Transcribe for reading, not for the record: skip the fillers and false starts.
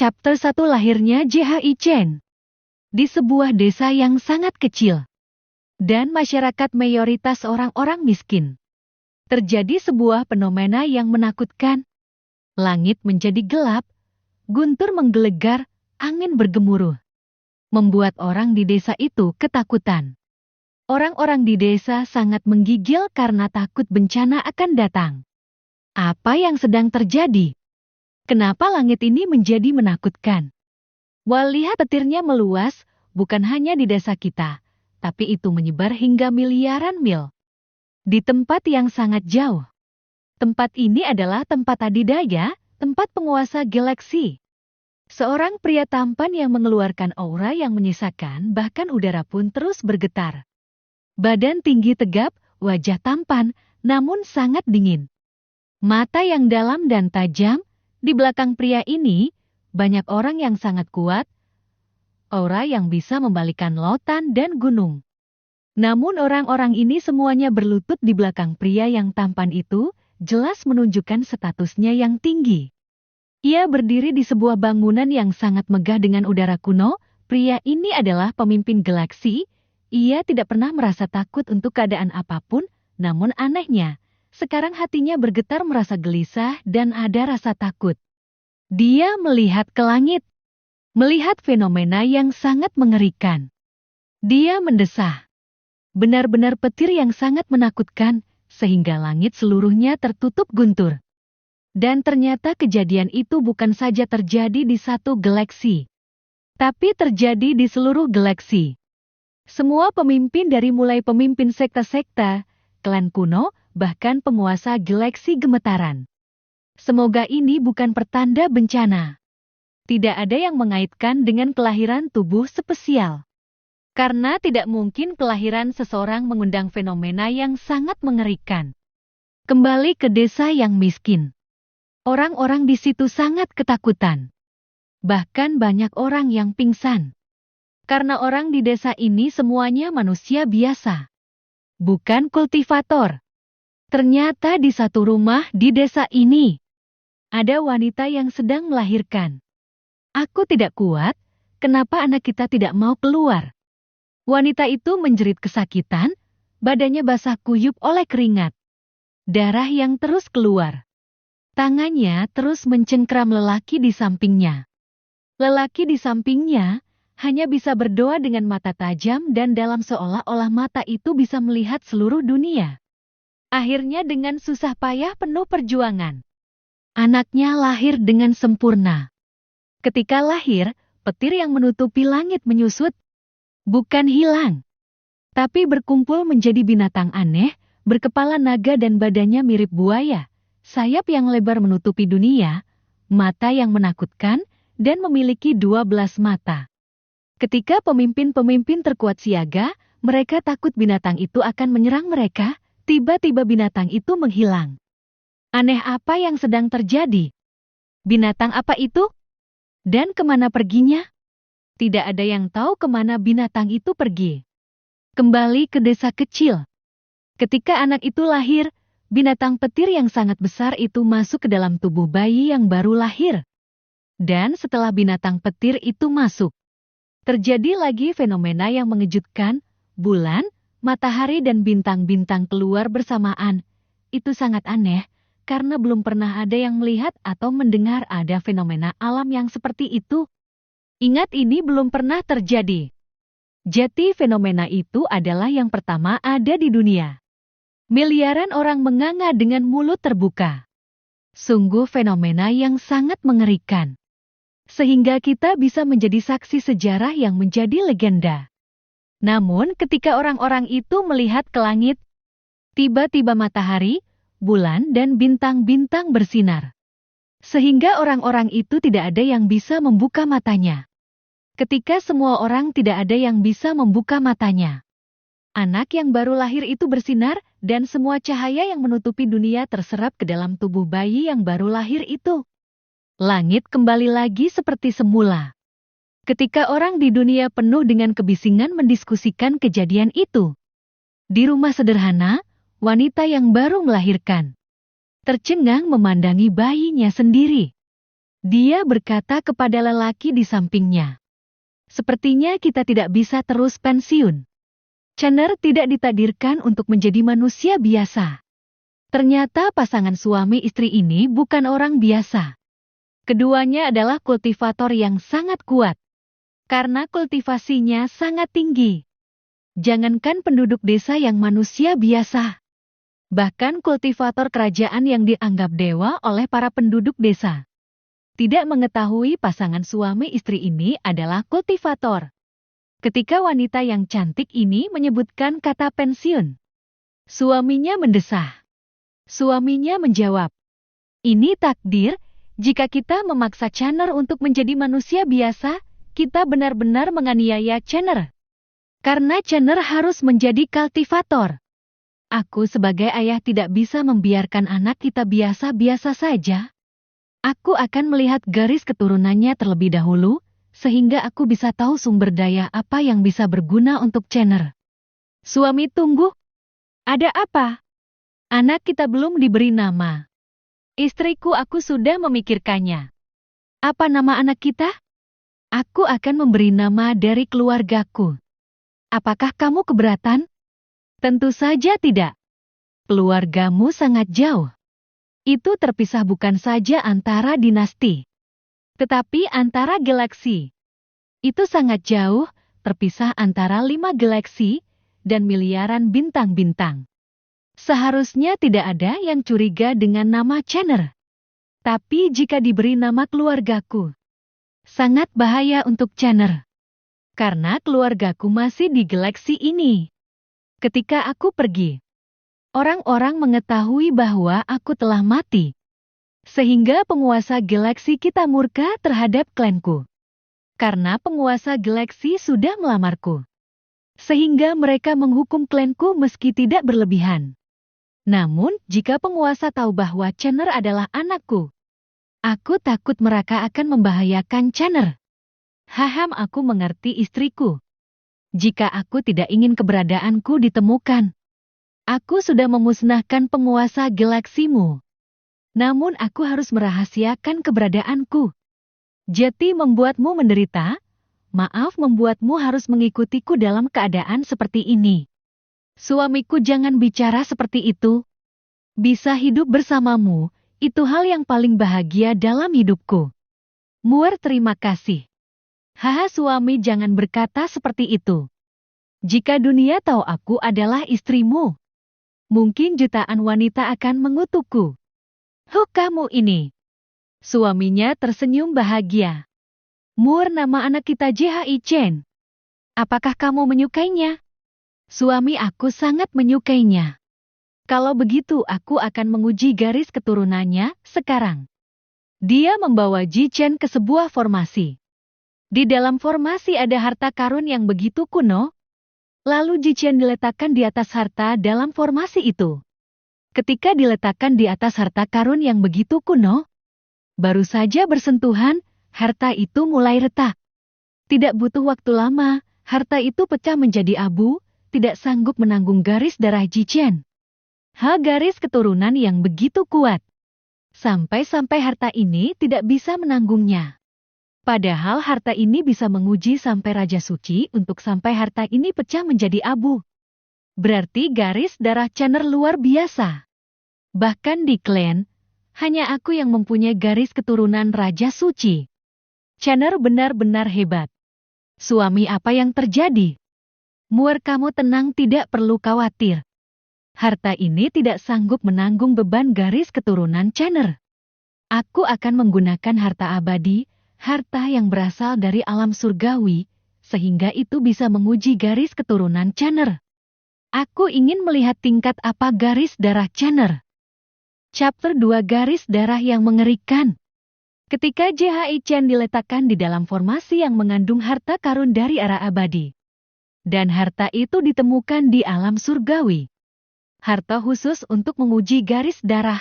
Chapter 1 Lahirnya Jhi Chen. Di sebuah desa yang sangat kecil dan masyarakat mayoritas orang-orang miskin, terjadi sebuah fenomena yang menakutkan. Langit menjadi gelap, guntur menggelegar, angin bergemuruh, membuat orang di desa itu ketakutan. Orang-orang di desa sangat menggigil karena takut bencana akan datang. Apa yang sedang terjadi? Kenapa langit ini menjadi menakutkan? Wah, lihat petirnya meluas, bukan hanya di desa kita, tapi itu menyebar hingga miliaran mil. Di tempat yang sangat jauh. Tempat ini adalah tempat adidaya, tempat penguasa galaksi. Seorang pria tampan yang mengeluarkan aura yang menyisakan, bahkan udara pun terus bergetar. Badan tinggi tegap, wajah tampan, namun sangat dingin. Mata yang dalam dan tajam, di belakang pria ini, banyak orang yang sangat kuat, aura yang bisa membalikkan lautan dan gunung. Namun orang-orang ini semuanya berlutut di belakang pria yang tampan itu, jelas menunjukkan statusnya yang tinggi. Ia berdiri di sebuah bangunan yang sangat megah dengan udara kuno. Pria ini adalah pemimpin galaksi. Ia tidak pernah merasa takut untuk keadaan apapun, namun anehnya, sekarang hatinya bergetar merasa gelisah dan ada rasa takut. Dia melihat ke langit, melihat fenomena yang sangat mengerikan. Dia mendesah. Benar-benar petir yang sangat menakutkan, sehingga langit seluruhnya tertutup guntur. Dan ternyata kejadian itu bukan saja terjadi di satu galaksi, tapi terjadi di seluruh galaksi. Semua pemimpin dari mulai pemimpin sekte-sekte, klan kuno, bahkan penguasa galaksi gemetaran. Semoga ini bukan pertanda bencana. Tidak ada yang mengaitkan dengan kelahiran tubuh spesial. Karena tidak mungkin kelahiran seseorang mengundang fenomena yang sangat mengerikan. Kembali ke desa yang miskin. Orang-orang di situ sangat ketakutan. Bahkan banyak orang yang pingsan. Karena orang di desa ini semuanya manusia biasa. Bukan kultivator. Ternyata di satu rumah di desa ini, ada wanita yang sedang melahirkan. Aku tidak kuat, kenapa anak kita tidak mau keluar? Wanita itu menjerit kesakitan, badannya basah kuyup oleh keringat. Darah yang terus keluar. Tangannya terus mencengkram lelaki di sampingnya. Lelaki di sampingnya hanya bisa berdoa dengan mata tajam dan dalam seolah-olah mata itu bisa melihat seluruh dunia. Akhirnya dengan susah payah penuh perjuangan, anaknya lahir dengan sempurna. Ketika lahir, petir yang menutupi langit menyusut, bukan hilang, tapi berkumpul menjadi binatang aneh, berkepala naga dan badannya mirip buaya, sayap yang lebar menutupi dunia, mata yang menakutkan, dan memiliki 12 mata. Ketika pemimpin-pemimpin terkuat siaga, mereka takut binatang itu akan menyerang mereka, tiba-tiba binatang itu menghilang. Aneh apa yang sedang terjadi? Binatang apa itu? Dan kemana perginya? Tidak ada yang tahu kemana binatang itu pergi. Kembali ke desa kecil. Ketika anak itu lahir, binatang petir yang sangat besar itu masuk ke dalam tubuh bayi yang baru lahir. Dan setelah binatang petir itu masuk, terjadi lagi fenomena yang mengejutkan, bulan, matahari dan bintang-bintang keluar bersamaan. Itu sangat aneh, karena belum pernah ada yang melihat atau mendengar ada fenomena alam yang seperti itu. Ingat, ini belum pernah terjadi. Jadi fenomena itu adalah yang pertama ada di dunia. Miliaran orang menganga dengan mulut terbuka. Sungguh fenomena yang sangat mengerikan. Sehingga kita bisa menjadi saksi sejarah yang menjadi legenda. Namun ketika orang-orang itu melihat ke langit, tiba-tiba matahari, bulan dan bintang-bintang bersinar. Sehingga orang-orang itu tidak ada yang bisa membuka matanya. Ketika semua orang tidak ada yang bisa membuka matanya, anak yang baru lahir itu bersinar dan semua cahaya yang menutupi dunia terserap ke dalam tubuh bayi yang baru lahir itu. Langit kembali lagi seperti semula. Ketika orang di dunia penuh dengan kebisingan mendiskusikan kejadian itu. Di rumah sederhana, wanita yang baru melahirkan tercengang memandangi bayinya sendiri. Dia berkata kepada lelaki di sampingnya. Sepertinya kita tidak bisa terus pensiun. Chandler tidak ditakdirkan untuk menjadi manusia biasa. Ternyata pasangan suami istri ini bukan orang biasa. Keduanya adalah kultivator yang sangat kuat. Karena kultivasinya sangat tinggi. Jangankan penduduk desa yang manusia biasa. Bahkan kultivator kerajaan yang dianggap dewa oleh para penduduk desa. Tidak mengetahui pasangan suami istri ini adalah kultivator. Ketika wanita yang cantik ini menyebutkan kata pensiun, suaminya mendesah. Suaminya menjawab, "Ini takdir, jika kita memaksa Chandler untuk menjadi manusia biasa, kita benar-benar menganiaya Chandler. Karena Chandler harus menjadi kultivator. Aku sebagai ayah tidak bisa membiarkan anak kita biasa-biasa saja. Aku akan melihat garis keturunannya terlebih dahulu, sehingga aku bisa tahu sumber daya apa yang bisa berguna untuk Chandler." "Suami, tunggu. Ada apa? Anak kita belum diberi nama." "Istriku, aku sudah memikirkannya." "Apa nama anak kita?" "Aku akan memberi nama dari keluargaku." "Apakah kamu keberatan?" "Tentu saja tidak. Keluargamu sangat jauh. Itu terpisah bukan saja antara dinasti, tetapi antara galaksi. Itu sangat jauh, terpisah antara 5 galaksi dan miliaran bintang-bintang. Seharusnya tidak ada yang curiga dengan nama Chandler. Tapi jika diberi nama keluargaku, sangat bahaya untuk Chandler. Karena keluargaku masih di galaksi ini. Ketika aku pergi, orang-orang mengetahui bahwa aku telah mati. Sehingga penguasa galaksi kita murka terhadap klanku. Karena penguasa galaksi sudah melamarku. Sehingga mereka menghukum klanku meski tidak berlebihan. Namun, jika penguasa tahu bahwa Chandler adalah anakku, aku takut mereka akan membahayakan Chandler. Aku mengerti istriku. Jika aku tidak ingin keberadaanku ditemukan, aku sudah memusnahkan penguasa galaksimu. Namun aku harus merahasiakan keberadaanku. Jati membuatmu menderita, maaf membuatmu harus mengikutiku dalam keadaan seperti ini. Suamiku, jangan bicara seperti itu. Bisa hidup bersamamu, itu hal yang paling bahagia dalam hidupku." Muir, "Terima kasih." Suami, jangan berkata seperti itu. Jika dunia tahu aku adalah istrimu, mungkin jutaan wanita akan mengutukku. Kamu ini. Suaminya tersenyum bahagia. "Muir, nama anak kita Jhi Chen. Apakah kamu menyukainya?" "Suami, aku sangat menyukainya. Kalau begitu aku akan menguji garis keturunannya sekarang." Dia membawa Ji Chen ke sebuah formasi. Di dalam formasi ada harta karun yang begitu kuno. Lalu Ji Chen diletakkan di atas harta dalam formasi itu. Ketika diletakkan di atas harta karun yang begitu kuno, baru saja bersentuhan, harta itu mulai retak. Tidak butuh waktu lama, harta itu pecah menjadi abu, tidak sanggup menanggung garis darah Ji Chen. Garis keturunan yang begitu kuat. Sampai-sampai harta ini tidak bisa menanggungnya. Padahal harta ini bisa menguji sampai Raja Suci untuk sampai harta ini pecah menjadi abu. Berarti garis darah Chandler luar biasa. Bahkan di klan, hanya aku yang mempunyai garis keturunan Raja Suci. Chandler benar-benar hebat. "Suami, apa yang terjadi?" "Muir, kamu tenang, tidak perlu khawatir. Harta ini tidak sanggup menanggung beban garis keturunan Chandler. Aku akan menggunakan harta abadi, harta yang berasal dari alam surgawi, sehingga itu bisa menguji garis keturunan Chandler. Aku ingin melihat tingkat apa garis darah Chandler." Chapter 2, Garis Darah yang Mengerikan. Ketika Jhi Chen diletakkan di dalam formasi yang mengandung harta karun dari arah abadi. Dan harta itu ditemukan di alam surgawi. Harta khusus untuk menguji garis darah.